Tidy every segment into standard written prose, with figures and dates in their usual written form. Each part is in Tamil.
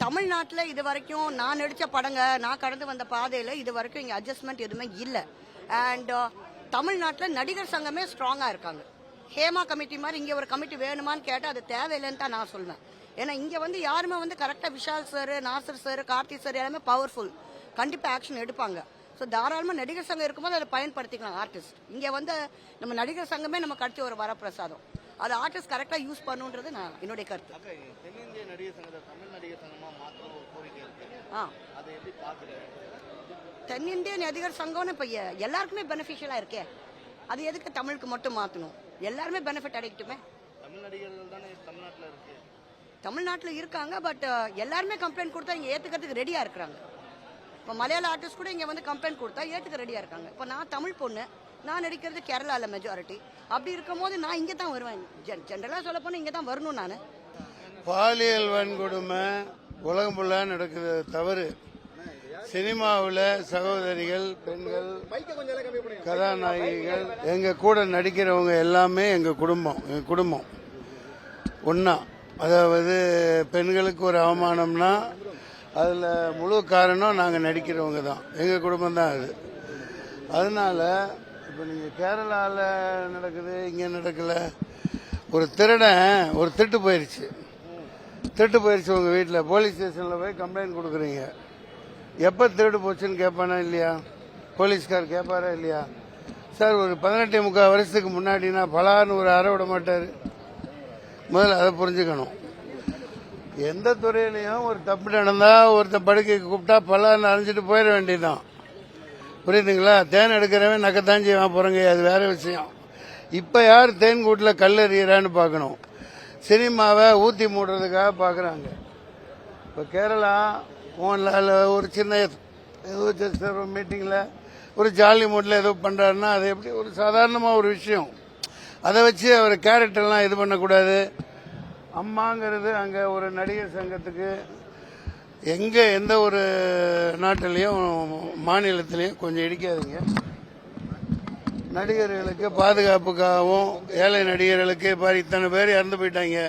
தமிழ்நாட்டில் இது வரைக்கும் நான் நடித்த படங்க நான் கடந்து வந்த பாதையில் இது வரைக்கும் இங்கே அட்ஜஸ்ட்மெண்ட் எதுவுமே இல்லை. அண்ட் தமிழ்நாட்டில் நடிகர் சங்கமே ஸ்ட்ராங்காக இருக்காங்க. ஹேமா கமிட்டி மாதிரி இங்கே ஒரு கமிட்டி வேணுமான்னு கேட்டால் அது தேவையில்லைன்னு தான் நான் சொல்வேன். ஏன்னா இங்கே யாருமே கரெக்டாக Vishal sir, Nassar sir, Karthi sir எல்லாமே பவர்ஃபுல், கண்டிப்பாக ஆக்ஷன் எடுப்பாங்க. ஸோ தாராளமாக நடிகர் சங்கம் இருக்கும்போது அதை பயன்படுத்திக்கலாம் ஆர்டிஸ்ட். இங்கே நம்ம நடிகர் சங்கமே நம்ம கட்சி ஒரு வரப்பிரசாதம், அது ஆர்டிஸ்ட் கரெக்டாக யூஸ் பண்ணுன்றது நான் என்னுடைய கருத்து. தென்னிந்திய நடிகர் சங்கத்தை தமிழ் நடிகர் சங்கமா மாற்றணும் ஒரு கோரிக்கை இருக்கு. அதை எப்படி பார்க்குறேன்? தென்னிந்திய நடிகர் சங்கம்னு இப்போ எல்லாருக்குமே பெனிஃபிஷியலாக இருக்கே, அது எதுக்கு தமிழுக்கு மட்டும் மாற்றணும்? எல்லாருமே பெனிஃபிட் அடைக்கட்டுமே. தமிழ் நடிகர்கள் தானே தமிழ்நாட்டில் இருக்கு, தமிழ்நாட்டில் இருக்காங்க. பட் எல்லாருமே கம்ப்ளைண்ட் கொடுத்தா இங்கே ஏற்றுக்கிறதுக்கு ரெடியாக இருக்கிறாங்க. இப்போ மலையாள ஆர்டிஸ்ட் கூட இங்கே கம்ப்ளைண்ட் கொடுத்தா ஏற்றுக்க ரெடியாக இருக்காங்க. இப்போ நான் தமிழ் பொண்ணு, நான் நடிக்கிறது கேரளாவில் மெஜாரிட்டி. அப்படி இருக்கும் போது நான் இங்கே தான் வருவேன். ஜென்ரலாக சொல்ல போனால் இங்கே தான் வரணும். நான் பாலியல் வன்கொடுமை உலகம் ஃபுல்லாக நடக்குது தவறு. சினிமாவில் சகோதரிகள், பெண்கள், கதாநாயகிகள், எங்கள் கூட நடிக்கிறவங்க எல்லாமே எங்கள் குடும்பம் ஒன்றா. அதாவது பெண்களுக்கு ஒரு அவமானம்னா அதில் முழு காரணம் நாங்கள் நடிக்கிறவங்க தான், எங்கள் குடும்பம் தான் அது. அதனால இப்போ நீங்கள் கேரளாவில் நடக்குது, இங்கே நடக்கலை. ஒரு திருடன் ஒரு திருட்டு போயிடுச்சு உங்கள் வீட்டில், போலீஸ் ஸ்டேஷனில் போய் கம்ப்ளைண்ட் கொடுக்குறீங்க. எப்போ திருடு போச்சுன்னு கேட்பானா இல்லையா? போலீஸ்கார் கேட்பாரா இல்லையா? சார் ஒரு 18 வருஷத்துக்கு முன்னாடினா பலான்னு ஒரு அறை விட மாட்டார். முதல்ல அதை புரிஞ்சுக்கணும். எந்த துறையிலையும் ஒரு தப்பு நடந்தால் ஒருத்தர் படுக்கைக்கு கூப்பிட்டா பலான்னு அரைஞ்சிட்டு போயிட வேண்டியதுதான். புரியுதுங்களா? தேன் எடுக்கிறவன் நக்கத்தான் செய்வான் போகிறங்க, அது வேற விஷயம். இப்போ யார் தேன் கூட்டில் கல் எறிகிறான்னு பார்க்கணும். சினிமாவை ஊற்றி மூடுறதுக்காக பார்க்குறாங்க. இப்போ கேரளா மோகன்லால் ஒரு சின்ன ஏதோ மீட்டிங்கில் ஒரு ஜாலி மூட்டில் ஏதோ பண்ணுறாருன்னா அது எப்படி ஒரு சாதாரணமாக ஒரு விஷயம். அதை வச்சு அவர் கேரக்டர்லாம் இது பண்ணக்கூடாது. அம்மாங்கிறது அங்கே ஒரு நடிகர் சங்கத்துக்கு எந்த ஒரு நாட்டிலையும் மாநிலத்திலையும் கொஞ்சம் இடிக்காதுங்க. நடிகர்களுக்கு பாதுகாப்புக்காகவும் ஏழை நடிகர்களுக்கு பாரு இத்தனை பேர் இறந்து போயிட்டாங்க.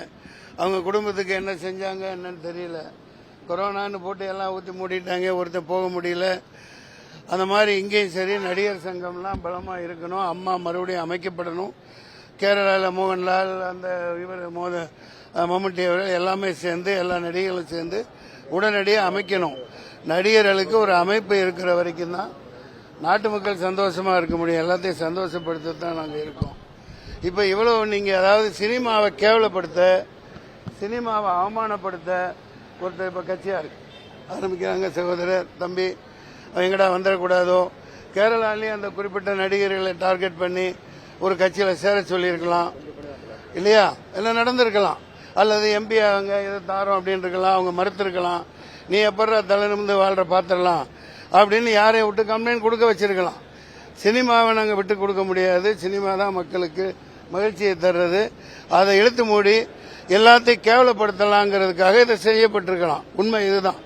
அவங்க குடும்பத்துக்கு என்ன செஞ்சாங்க என்னன்னு தெரியல. கொரோனான்னு போட்டு எல்லாம் ஊற்றி மூடிட்டாங்க, ஒருத்தர் போக முடியல. அந்த மாதிரி இங்கேயும் சரி நடிகர் சங்கம்லாம் பலமாக இருக்கணும். அம்மா மறுபடியும் அமைக்கப்படணும். கேரளாவில் மோகன்லால், அந்த இவர் மம்முட்டி அவர்கள் எல்லாமே சேர்ந்து எல்லா நடிகர்களும் சேர்ந்து உடனடியாக அமைக்கணும். நடிகர்களுக்கு ஒரு அமைப்பு இருக்கிற வரைக்கும் தான் நாட்டு மக்கள் சந்தோஷமாக இருக்க முடியும். எல்லாத்தையும் சந்தோஷப்படுத்த தான் நாங்கள் இருக்கோம். இப்போ இவ்வளோ நீங்கள் அதாவது சினிமாவை கேவலப்படுத்த, சினிமாவை அவமானப்படுத்த ஒருத்தர் இப்போ கட்சியாக ஆரம்பிக்கிறாங்க. சகோதரர் தம்பி எங்கடா வந்துடக்கூடாதோ. கேரளாலேயும் அந்த குறிப்பிட்ட நடிகர்களை டார்கெட் பண்ணி ஒரு கட்சியில் சேர சொல்லியிருக்கலாம் இல்லையா? எல்லாம் நடந்திருக்கலாம். அல்லது எம்பி அவங்க எதை தாரோம் அப்படின்னு இருக்கலாம், அவங்க மறுத்திருக்கலாம். நீ எப்படா தலை நிமிர்ந்து வாழ்ற பாத்திரலாம் அப்படின்னு யாரையும் விட்டு கம்ப்ளைண்ட் கொடுக்க வச்சிருக்கலாம். சினிமாவை நாங்கள் விட்டு கொடுக்க முடியாது. சினிமா தான் மக்களுக்கு மகிழ்ச்சியை தர்றது. அதை இழுத்து மூடி எல்லாத்தையும் கேவலப்படுத்தலாங்கிறதுக்காக இதை செய்யப்பட்டிருக்கலாம். உண்மை இதுதான்.